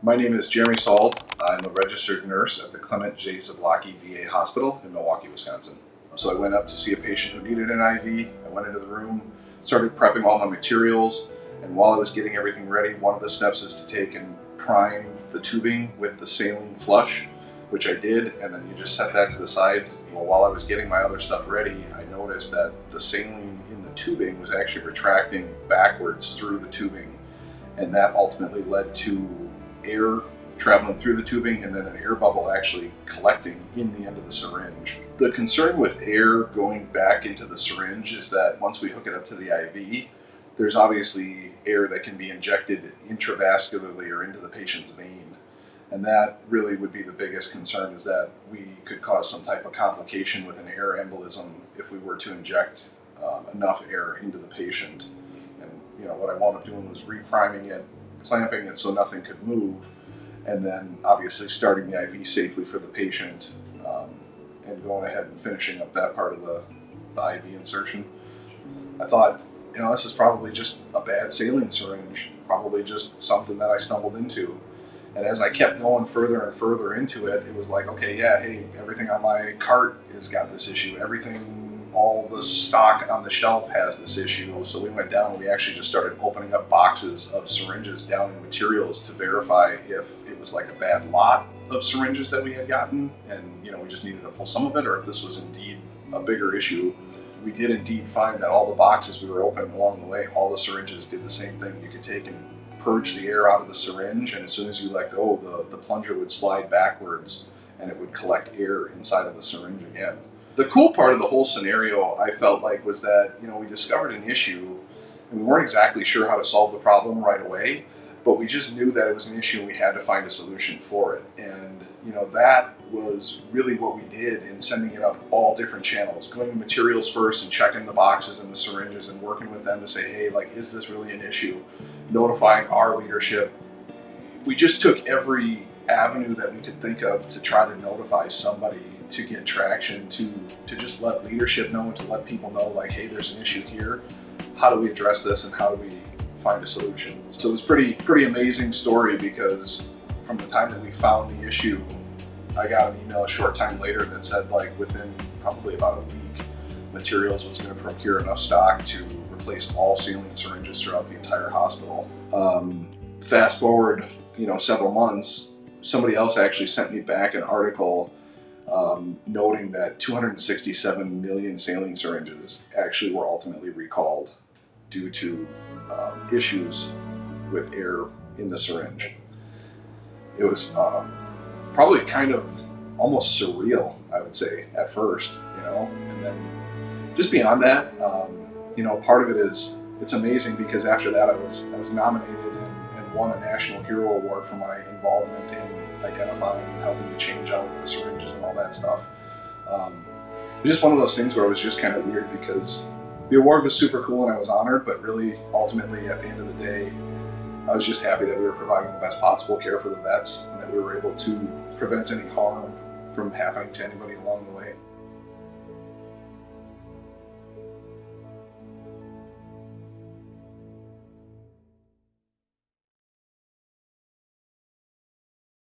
My name is Jeremy Sald. I'm a registered nurse at the Clement J. Zablocki VA Hospital in Milwaukee, Wisconsin. So I went up to see a patient who needed an IV. I went into the room, started prepping all my materials, and while I was getting everything ready, one of the steps is to take and prime the tubing with the saline flush, which I did, and then you just set that to the side. Well, while I was getting my other stuff ready, I noticed that the saline in the tubing was actually retracting backwards through the tubing, and that ultimately led to air traveling through the tubing and then an air bubble actually collecting in the end of the syringe. The concern with air going back into the syringe is that once we hook it up to the IV, there's obviously air that can be injected intravascularly or into the patient's vein. And that really would be the biggest concern, is that we could cause some type of complication with an air embolism if we were to inject enough air into the patient. And what I wound up doing was repriming it, clamping it so nothing could move, and then obviously starting the IV safely for the patient, and going ahead and finishing up that part of the IV insertion. I thought, this is probably just a bad saline syringe, probably just something that I stumbled into. And as I kept going further and further into it, it was like, okay, yeah, hey, everything on my cart has got this issue. All the stock on the shelf has this issue. So we went down and we actually just started opening up boxes of syringes down in materials to verify if it was like a bad lot of syringes that we had gotten, and we just needed to pull some of it, or if this was indeed a bigger issue. We did indeed find that all the boxes we were opening along the way, all the syringes did the same thing. You could take and purge the air out of the syringe, and as soon as you let go, the plunger would slide backwards and it would collect air inside of the syringe again. The cool part of the whole scenario, I felt like, was that we discovered an issue and we weren't exactly sure how to solve the problem right away, but we just knew that it was an issue and we had to find a solution for it. And that was really what we did in sending it up all different channels, going to materials first and checking the boxes and the syringes and working with them to say, hey, is this really an issue? Notifying our leadership. We just took every avenue that we could think of to try to notify somebody, to get traction, to just let leadership know and to let people know, hey, there's an issue here. How do we address this and how do we find a solution? So it was pretty amazing story, because from the time that we found the issue, I got an email a short time later that said within probably about a week, Materials was going to procure enough stock to replace all saline syringes throughout the entire hospital. Fast forward, several months, somebody else actually sent me back an article noting that 267 million saline syringes actually were ultimately recalled due to issues with air in the syringe. It was probably kind of almost surreal, I would say, at first, and then just beyond that, part of it is, it's amazing because after that I was nominated and won a National Hero Award for my involvement in identifying and helping to change out the syringes and all that stuff. It was just one of those things where it was just kind of weird, because the award was super cool and I was honored, but really ultimately at the end of the day, I was just happy that we were providing the best possible care for the vets and that we were able to prevent any harm from happening to anybody along the way.